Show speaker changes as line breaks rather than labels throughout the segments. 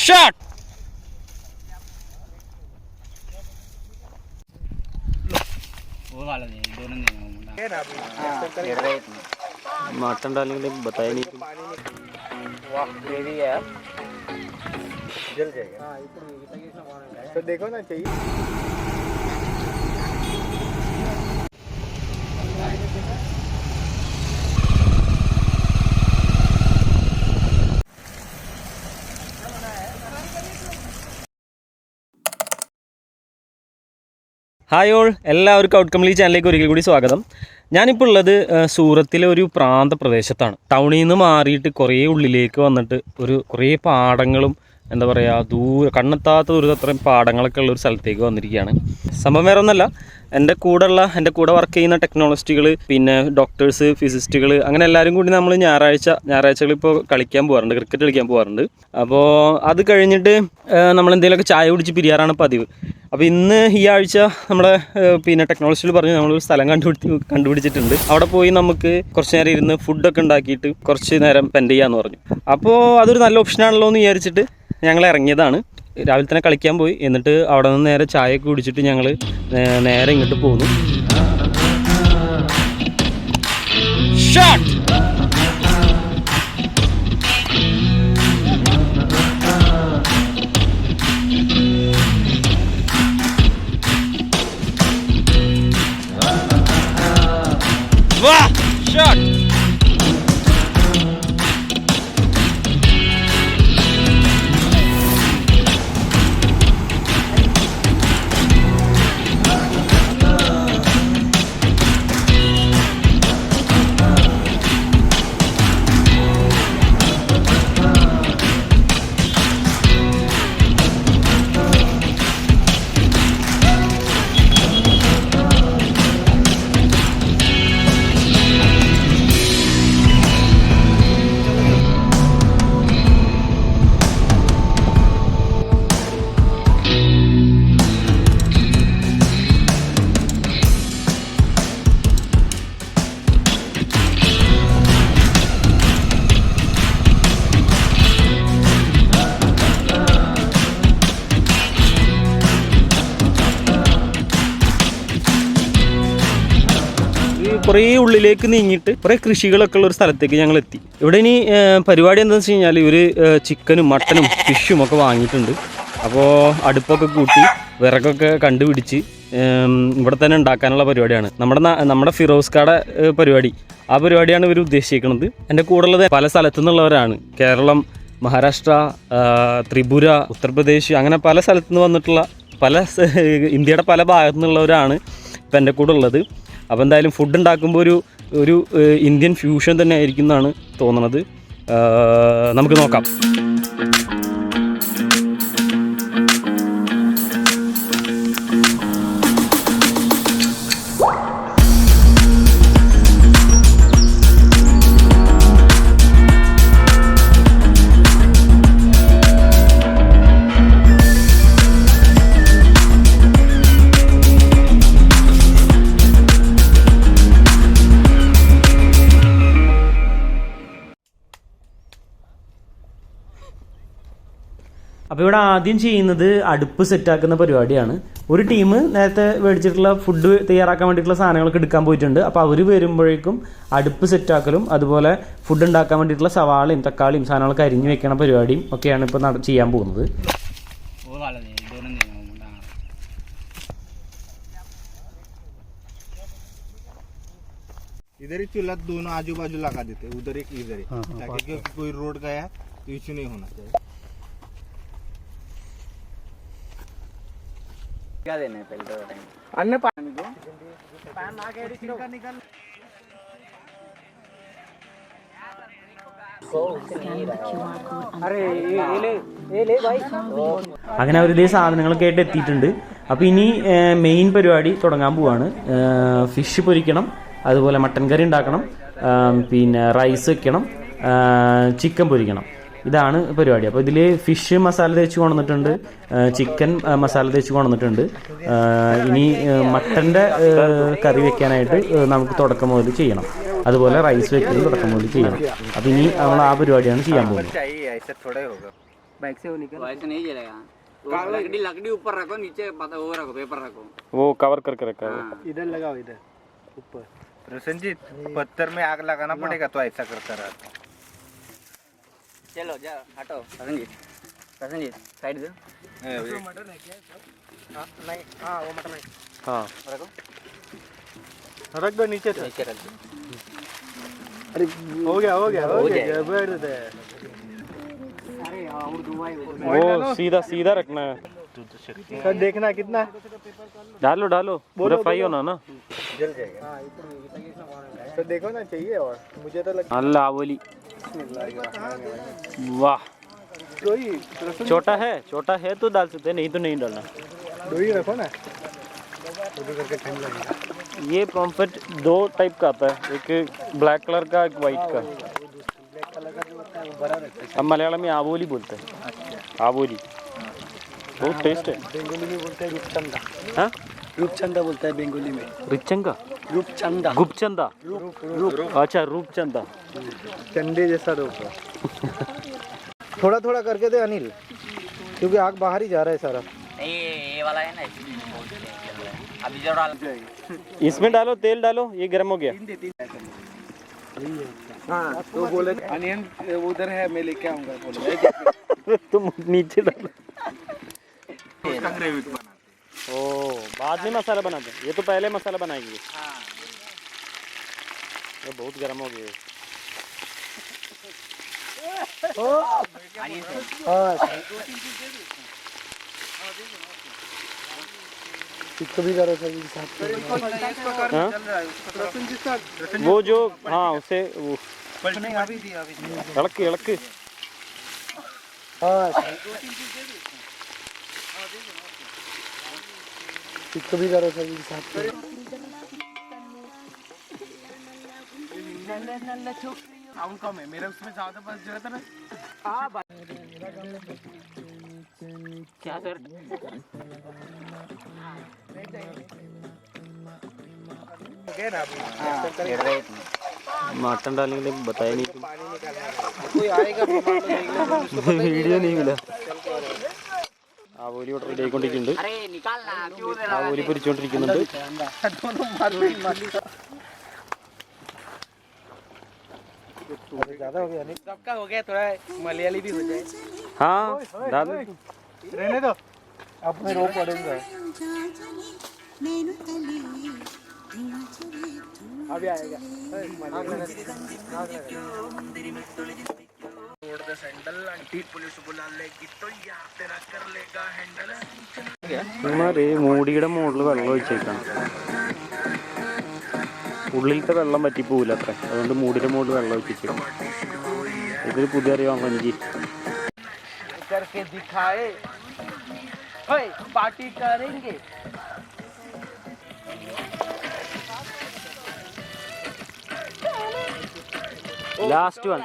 Shot वो वाला नहीं दोनों नहीं मटन डालेंगे बताया नहीं वाह ग्रेवी है जल जाएगा तो देखो ना चाहिए ഹായ് ഓൾ, എല്ലാവർക്കും ഔട്ട് കംപ്ലീറ്റ് ചാനലിലേക്ക് ഒരിക്കൽ കൂടി സ്വാഗതം. ഞാനിപ്പോൾ ഉള്ളത് സൂറത്തിലെ ഒരു പ്രാന്ത പ്രദേശത്താണ്. ടൗണിൽ നിന്ന് മാറിയിട്ട് കുറേ ഉള്ളിലേക്ക് വന്നിട്ട് കുറേ പാടങ്ങളും എന്താ പറയുക കണ്ണെത്താത്ത ദൂരത്തത്രയും പാടങ്ങളൊക്കെ ഉള്ള ഒരു സ്ഥലത്തേക്ക് വന്നിരിക്കുകയാണ്. സംഭവം വേറെ ഒന്നല്ല, എൻ്റെ കൂടെ വർക്ക് ചെയ്യുന്ന ടെക്നോളജിസ്റ്റുകൾ, പിന്നെ ഡോക്ടേഴ്സ്, ഫിസിസ്റ്റുകൾ, അങ്ങനെ എല്ലാവരും കൂടി നമ്മൾ ഞായറാഴ്ചകൾ ഇപ്പോൾ കളിക്കാൻ പോകാറുണ്ട്, ക്രിക്കറ്റ് കളിക്കാൻ പോകാറുണ്ട്. അപ്പോൾ അത് കഴിഞ്ഞിട്ട് നമ്മൾ എന്തെങ്കിലുമൊക്കെ ചായ കുടിച്ച് പിരിയാറാണ് പതിവ്. അപ്പോൾ ഇന്ന് ഈ ആഴ്ച നമ്മുടെ പിന്നെ ടെക്നോളജിയിൽ പറഞ്ഞ് നമ്മളൊരു സ്ഥലം കണ്ടുപിടിച്ചിട്ടുണ്ട്. അവിടെ പോയി നമുക്ക് കുറച്ച് നേരം ഇരുന്ന് ഫുഡൊക്കെ ഉണ്ടാക്കിയിട്ട് കുറച്ച് നേരം സ്പെൻഡ് ചെയ്യാമെന്ന് പറഞ്ഞു. അപ്പോൾ അതൊരു നല്ല ഓപ്ഷനാണല്ലോ എന്ന് വിചാരിച്ചിട്ട് ഞങ്ങൾ ഇറങ്ങിയതാണ്. രാവിലെ തന്നെ കളിക്കാൻ പോയി, എന്നിട്ട് അവിടെ നിന്ന് നേരെ ചായയൊക്കെ കുടിച്ചിട്ട് ഞങ്ങൾ നേരെ ഇങ്ങോട്ട് പോന്നു. ഷോട്ട് वाह शॉट കുറേ ഉള്ളിലേക്ക് നീങ്ങിയിട്ട് കുറേ കൃഷികളൊക്കെ ഉള്ള ഒരു സ്ഥലത്തേക്ക് ഞങ്ങൾ എത്തി. ഇവിടെ ഇനി പരിപാടി എന്താണെന്ന് വെച്ച് കഴിഞ്ഞാൽ ഇവർ ചിക്കനും മട്ടനും ഫിഷും ഒക്കെ വാങ്ങിയിട്ടുണ്ട്. അപ്പോൾ അടുപ്പൊക്കെ കൂട്ടി വിറകൊക്കെ കണ്ടുപിടിച്ച് ഇവിടെ തന്നെ ഉണ്ടാക്കാനുള്ള പരിപാടിയാണ്. നമ്മുടെ ഫിറോസ്കാടെ പരിപാടി, ആ പരിപാടിയാണ് ഇവർ ഉദ്ദേശിക്കുന്നത്. എൻ്റെ കൂടെ ഉള്ളത് പല സ്ഥലത്തു നിന്നുള്ളവരാണ്. കേരളം, മഹാരാഷ്ട്ര, ത്രിപുര, ഉത്തർപ്രദേശ്, അങ്ങനെ പല സ്ഥലത്തു നിന്ന് വന്നിട്ടുള്ള ഇന്ത്യയുടെ പല ഭാഗത്തു നിന്നുള്ളവരാണ് ഇപ്പം എൻ്റെ കൂടെ ഉള്ളത്. അപ്പോൾ എന്തായാലും ഫുഡ് ഉണ്ടാക്കുമ്പോൾ ഒരു ഇന്ത്യൻ ഫ്യൂഷൻ തന്നെ ആയിരിക്കും എന്നാണ് തോന്നുന്നത്. നമുക്ക് നോക്കാം. അപ്പോൾ ഇവിടെ ആദ്യം ചെയ്യുന്നത് അടുപ്പ് സെറ്റാക്കുന്ന പരിപാടിയാണ്. ഒരു ടീം നേരത്തെ മേടിച്ചിട്ടുള്ള ഫുഡ് തയ്യാറാക്കാൻ വേണ്ടിയിട്ടുള്ള സാധനങ്ങളൊക്കെ എടുക്കാൻ പോയിട്ടുണ്ട്. അപ്പോൾ അവർ വരുമ്പോഴേക്കും അടുപ്പ് സെറ്റാക്കലും അതുപോലെ ഫുഡ് ഉണ്ടാക്കാൻ വേണ്ടിയിട്ടുള്ള സവാളയും തക്കാളിയും സാധനങ്ങളൊക്കെ അരിഞ്ഞു വെക്കണ പരിപാടിയും ഒക്കെയാണ് ഇപ്പോൾ ചെയ്യാൻ പോകുന്നത്.
इधर ही चूल्हा दोनों आजू बाजू लगा देते, उधर एक इधर एक, ताकि कोई रोड गया तो इश्यू नहीं होना चाहिए. क्या देना है पहले तो टाइम अन्य पानी को पान आ गया इसका निकल
അങ്ങനെ അവർ ഇതേ സാധനങ്ങളൊക്കെ ആയിട്ട് എത്തിയിട്ടുണ്ട്. അപ്പോൾ ഇനി മെയിൻ പരിപാടി തുടങ്ങാൻ പോവാണ്. ഫിഷ് പൊരിക്കണം, അതുപോലെ മട്ടൻ കറി ഉണ്ടാക്കണം, പിന്നെ റൈസ് വെക്കണം, ചിക്കൻ പൊരിക്കണം. ഇതാണ് പരിപാടി. അപ്പോൾ ഇതിൽ ഫിഷ് മസാല തേച്ച് കൊണ്ടുവന്നിട്ടുണ്ട്, ചിക്കൻ മസാല തേച്ച് കൊണ്ടുവന്നിട്ടുണ്ട്. ഇനി മട്ടൻ്റെ കറി വെക്കാനായിട്ട് നമുക്ക് തുടക്കം മുതൽ ചെയ്യണം, അതുപോലെ റൈസ് വെക്കലും തുടക്കം മുതൽ ചെയ്യണം. അപ്പോൾ ഇനി നമ്മൾ ആ പരിപാടിയാണ് ചെയ്യാൻ പോകുന്നത്.
बाइक से वो निकल
वैसे नहीं चलेगा। वो लकड़ी ऊपर रखो, नीचे पता वो रखो, पेपर रखो,
वो कवर करके रखा है।
इधर लगाओ, इधर ऊपर।
रोशनजीत, पत्थर में आग लगाना पड़ेगा तो ऐसा करता रहता।
चलो जा हटो। प्रसन्नजीत साइड दो।
मटन है क्या? नहीं, हाँ वो मटन है।
हाँ
रखो,
रख दो नीचे तो।
नीचे रख दो।
अरे हो गया बैठ दे।
वो सीधा सीधा रखना है।
सर देखना कितना
डालो डालो, पूरा फ्राई होना ना।
जल जाएगा। सर देखो ना, चाहिए और मुझे तो लगता
अल्लाह बोली, वाह।
दो ही
छोटा है तो डाल सकते हैं, नहीं तो नहीं डालना।
रखो ना, करके ठंड लगेगा।
ये पॉम्फ्रेट दो टाइप का आता है, एक ब्लैक कलर का, एक वाइट का।
ब्लैक कलर का जो होता है वो बड़ा रहता है।
हम मलयालम में आबोली बोलते हैं। आबोली बहुत टेस्ट है।
बेंगोली में बोलते हैं रूपचंदा।
हाँ,
रूपचंदा बोलता है बेंगोली में।
रिचंगा,
रूपचंदा,
गुपचंदा, अच्छा रूपचंदा।
चंडे जैसा रूप है। थोड़ा थोड़ा करके दे अनिल, क्योंकि आग बाहर ही जा रहा है सारा।
ये वाला है ना, अभी जो डाल
इसमें डालो, तेल डालो, ये गर्म हो गया।
हाँ तो बोले अनियन उधर है, मैं लेके आऊंगा बोले।
तुम नीचे डालो।
उसका ग्रेवी बनाते।
ओ, बाद में मसाला बनाते हैं, ये तो पहले मसाला बनाएंगे। ये बहुत गर्म हो गया।
इसको भी करो सर साथ।
हाँ? वो जो, हाँ उसे वो इളക്ക്
इसको भी करो सर साथ।
साउंड कम है मेरे, उसमें ज्यादा बस जो रहता ना।
क्या सर?
मटन डालने के लिए बताया नहीं।
कोई आएगा
വീഡിയോ नहीं मिला। ആവോലി ഇവിടെ റെഡി ആയിക്കൊണ്ടിരിക്കുന്നുണ്ട്.
अरे निकालना, क्यों दे रहा है?
ആവോലി പൊരിച്ചുകൊണ്ടിരിക്കുന്നുണ്ട്.
ज्यादा हो गया नहीं, सबका हो गया, थोड़ा मलयाली भी हो जाए।
हाँ डाल दो।
रहने दो, अब मैं रो पड़ेगा। अभी आएगा।
ഇവന്മാര് മൂടിയുടെ മുകളിൽ വെള്ളം ഒഴിച്ചേക്കാണ്. ഉള്ളിലത്തെ വെള്ളം പറ്റി പോവില്ല അത്ര, അതുകൊണ്ട് മൂടിയുടെ മുകളിൽ വെള്ളം ഒഴിച്ചേക്കാം. ഇതൊരു പുതിയ അറിയാൻ എനിക്ക്.
करके दिखाए, पार्टी करेंगे।
Last one,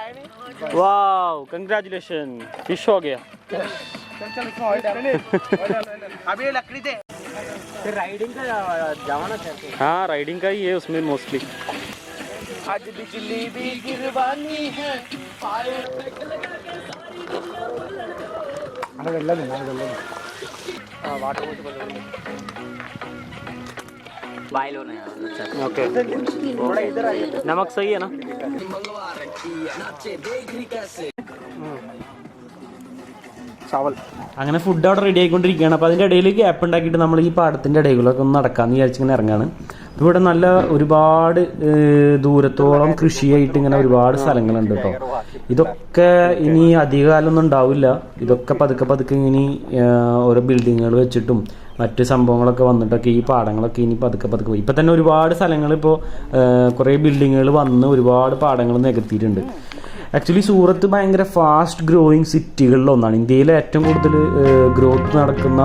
wow congratulation, fish हो गया।
चल इसमें ऑयल डाल। अभी ये लकड़ी दे। फिर राइडिंग का जमाना चलते।
हाँ राइडिंग का ही है उसमें मोस्टली।
आज बिजली भी गिरवानी है।
बाइल होना है। अच्छा
ओके, नमक सही है ना?
चावल
അങ്ങനെ ഫുഡ് അവിടെ റെഡി ആയിക്കൊണ്ടിരിക്കുകയാണ്. അപ്പോൾ അതിൻ്റെ ഇടയിൽ ഗ്യാപ്പ് ഉണ്ടാക്കിയിട്ട് നമ്മൾ ഈ പാടത്തിൻ്റെ ഇടയിലൊക്കെ ഒന്ന് നടക്കാമെന്ന് വിചാരിച്ചിങ്ങനെ ഇറങ്ങാണ്. അപ്പോൾ ഇവിടെ നല്ല ഒരുപാട് ദൂരത്തോളം കൃഷിയായിട്ട് ഇങ്ങനെ ഒരുപാട് സ്ഥലങ്ങളുണ്ട് കേട്ടോ. ഇതൊക്കെ ഇനി അധികകാലമൊന്നും ഉണ്ടാവില്ല. ഇതൊക്കെ പതുക്കെ പതുക്കെ ഇനി ഓരോ ബിൽഡിങ്ങുകൾ വെച്ചിട്ടും മറ്റ് സംഭവങ്ങളൊക്കെ വന്നിട്ടൊക്കെ ഈ പാടങ്ങളൊക്കെ ഇനി പതുക്കെ പതുക്കെ പോയി. ഇപ്പം തന്നെ ഒരുപാട് സ്ഥലങ്ങൾ ഇപ്പോൾ കുറേ ബിൽഡിങ്ങുകൾ വന്ന് ഒരുപാട് പാടങ്ങൾ നികത്തിയിട്ടുണ്ട്. ആക്ച്വലി സൂറത്ത് ഭയങ്കര ഫാസ്റ്റ് ഗ്രോയിങ് സിറ്റികളിലൊന്നാണ്. ഇന്ത്യയിലെ ഏറ്റവും കൂടുതൽ ഗ്രോത്ത് നടക്കുന്ന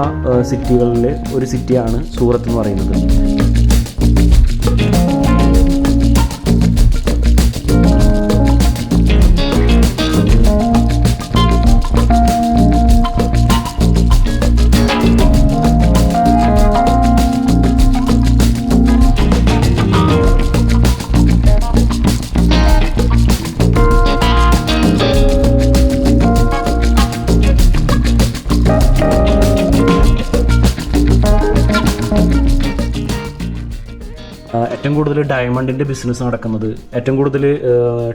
സിറ്റികളിൽ ഒരു സിറ്റിയാണ് സൂറത്ത് എന്ന് പറയുന്നത്. കൂടുതൽ ഡയമണ്ടിൻ്റെ ബിസിനസ് നടക്കുന്നത്, ഏറ്റവും കൂടുതൽ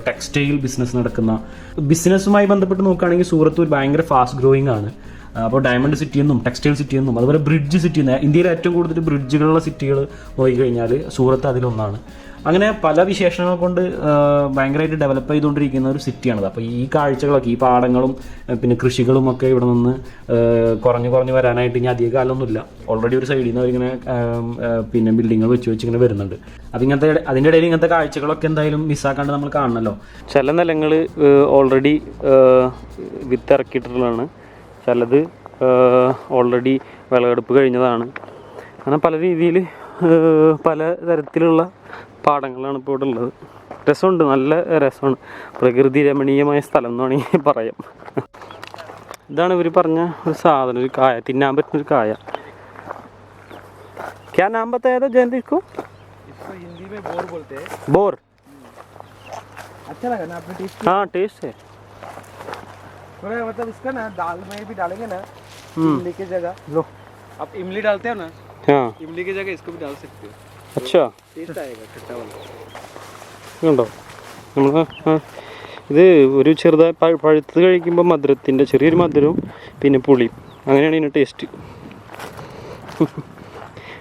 ടെക്സ്റ്റൈൽ ബിസിനസ് നടക്കുന്ന, ബിസിനസ്സുമായി ബന്ധപ്പെട്ട് നോക്കുകയാണെങ്കിൽ സൂറത്ത് ഒരു ഭയങ്കര ഫാസ്റ്റ് ഗ്രോയിങ് ആണ്. അപ്പോൾ ഡയമണ്ട് സിറ്റി എന്നും ടെക്സ്റ്റൈൽ സിറ്റി എന്നും അതുപോലെ ബ്രിഡ്ജ് സിറ്റി എന്ന ഇന്ത്യയിലെ ഏറ്റവും കൂടുതൽ ബ്രിഡ്ജുകളുള്ള സിറ്റികൾ നോക്കിക്കഴിഞ്ഞാൽ സൂറത്ത് അതിലൊന്നാണ്. അങ്ങനെ പല വിശേഷങ്ങൾ കൊണ്ട് ഭയങ്കരമായിട്ട് ഡെവലപ്പ് ചെയ്തുകൊണ്ടിരിക്കുന്ന ഒരു സിറ്റിയാണത്. അപ്പോൾ ഈ കാഴ്ചകളൊക്കെ, ഈ പാടങ്ങളും പിന്നെ കൃഷികളും ഒക്കെ ഇവിടെ നിന്ന് കുറഞ്ഞു വരാനായിട്ട് ഇനി അധിക കാലമൊന്നുമില്ല. ഓൾറെഡി ഒരു സൈഡിൽ നിന്ന് അവരിങ്ങനെ പിന്നെ ബിൽഡിങ്ങുകൾ വെച്ച് ഇങ്ങനെ വരുന്നുണ്ട്. അതിൻ്റെ ഇടയിൽ ഇങ്ങനത്തെ കാഴ്ചകളൊക്കെ എന്തായാലും മിസ്സാക്കാണ്ട് നമ്മൾ കാണണമല്ലോ. ചില നിലങ്ങൾ ഓൾറെഡി വിത്തിറക്കിയിട്ടുള്ളതാണ്, ചിലത് ഓൾറെഡി വിളവെടുപ്പ് കഴിഞ്ഞതാണ്. അങ്ങനെ പല രീതിയിൽ പല തരത്തിലുള്ള പാടങ്ങളാണ് ഇപ്പോൾ ഇവിടെ ഉള്ളത്. രസമുണ്ട്, നല്ല രസമാണ്. പ്രകൃതി രമണീയമായ സ്ഥലം എന്ന് വേണമെങ്കിൽ പറയാം. ഇതാണ് ഇവർ പറഞ്ഞ ഒരു സാധനം, ഒരു കായ, തിന്നാൻ പറ്റുന്നൊരു കായ. क्या नाम बताया था जयंत इसको?
इसको हिंदी में बोर बोलते हैं.
बोर.
अच्छा लगा ना आपने टेस्ट?
हाँ टेस्ट है.
थोड़ा मतलब इसका ना दाल में भी डालेंगे ना, इमली की जगह.
लो.
आप इमली डालते हो ना?
हाँ.
इमली की जगह इसको भी डाल सकते हो.
अच्छा.
टेस्ट आएगा खट्टा वाला.
ഉണ്ടോ നമ്മൾ ഇത് ഒരു ചെറുതായി പഴുത്ത് കഴിക്കുമ്പോൾ മധുരത്തിൻ്റെ ചെറിയൊരു മധുരവും പിന്നെ പുളിയും, അങ്ങനെയാണ് ഇതിൻ്റെ ടേസ്റ്റ്.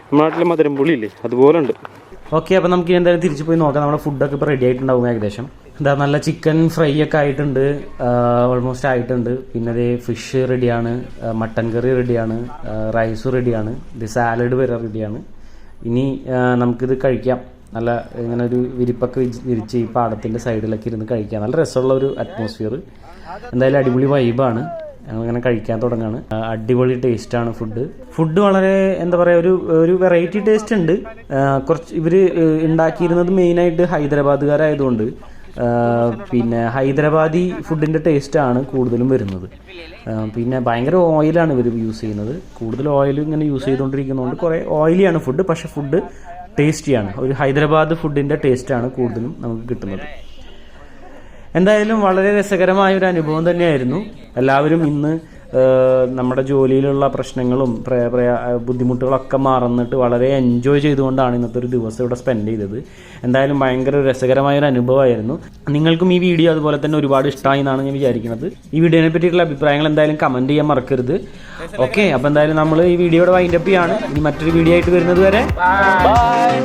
നമ്മുടെ നാട്ടിലെ മധുരം പുളിയില്ലേ, അതുപോലെ ഉണ്ട്. ഓക്കെ, അപ്പോൾ നമുക്ക് എന്തായാലും തിരിച്ചു പോയി നോക്കാം. നമ്മുടെ ഫുഡൊക്കെ ഇപ്പോൾ റെഡി ആയിട്ടുണ്ടാവും ഏകദേശം. എന്താ നല്ല ചിക്കൻ ഫ്രൈ ഒക്കെ ആയിട്ടുണ്ട്, ഓൾമോസ്റ്റ് ആയിട്ടുണ്ട്. പിന്നെ അതേ ഫിഷ് റെഡിയാണ്, മട്ടൻ കറി റെഡിയാണ്, റൈസ് റെഡിയാണ്, ഇത് സാലഡ് വരെ റെഡിയാണ്. ഇനി നമുക്കിത് കഴിക്കാം. നല്ല ഇങ്ങനെ ഒരു വിരിപ്പൊക്കെ വിരിച്ച് ഈ പാടത്തിൻ്റെ സൈഡിലൊക്കെ ഇരുന്ന് കഴിക്കാം. നല്ല രസമുള്ള ഒരു അറ്റ്മോസ്ഫിയർ. എന്തായാലും അടിപൊളി വൈബാണ്. ഞങ്ങളിങ്ങനെ കഴിക്കാൻ തുടങ്ങുകയാണ്. അടിപൊളി ടേസ്റ്റാണ് ഫുഡ് വളരെ എന്താ പറയുക, ഒരു വെറൈറ്റി ടേസ്റ്റ് ഉണ്ട്. കുറച്ച് ഇവർ ഉണ്ടാക്കിയിരുന്നത് മെയിനായിട്ട് ഹൈദരാബാദുകാരായതുകൊണ്ട് പിന്നെ ഹൈദരാബാദി ഫുഡിൻ്റെ ടേസ്റ്റാണ് കൂടുതലും വരുന്നത്. പിന്നെ ഭയങ്കര ഓയിലാണ് ഇവർ യൂസ് ചെയ്യുന്നത്. കൂടുതൽ ഓയിൽ ഇങ്ങനെ യൂസ് ചെയ്തുകൊണ്ടിരിക്കുന്നതുകൊണ്ട് കുറേ ഓയിലിയാണ് ഫുഡ്, പക്ഷേ ഫുഡ് ടേസ്റ്റിയാണ്. ഒരു ഹൈദരാബാദ് ഫുഡിൻ്റെ ടേസ്റ്റാണ് കൂടുതലും നമുക്ക് കിട്ടുന്നത്. എന്തായാലും വളരെ രസകരമായ ഒരു അനുഭവം തന്നെയായിരുന്നു. എല്ലാവരും ഇന്ന് നമ്മുടെ ജോലിയിലുള്ള പ്രശ്നങ്ങളും ബുദ്ധിമുട്ടുകളൊക്കെ മറന്നിട്ട് വളരെ എൻജോയ് ചെയ്തുകൊണ്ടാണ് ഇന്നത്തെ ഒരു ദിവസം ഇവിടെ സ്പെൻഡ് ചെയ്തത്. എന്തായാലും ഭയങ്കര രസകരമായൊരു അനുഭവമായിരുന്നു. നിങ്ങൾക്കും ഈ വീഡിയോ അതുപോലെ തന്നെ ഒരുപാട് ഇഷ്ടമായി എന്നാണ് ഞാൻ വിചാരിക്കുന്നത്. ഈ വീഡിയോനെ പറ്റിയിട്ടുള്ള അഭിപ്രായങ്ങൾ എന്തായാലും കമൻറ്റ് ചെയ്യാൻ മറക്കരുത്. ഓക്കെ, അപ്പോൾ എന്തായാലും നമ്മൾ ഈ വീഡിയോയുടെ വൈൻഡപ്പ് ചെയ്യാണ്. ഇനി മറ്റൊരു വീഡിയോ ആയിട്ട് വരുന്നത് വരെ ബൈ.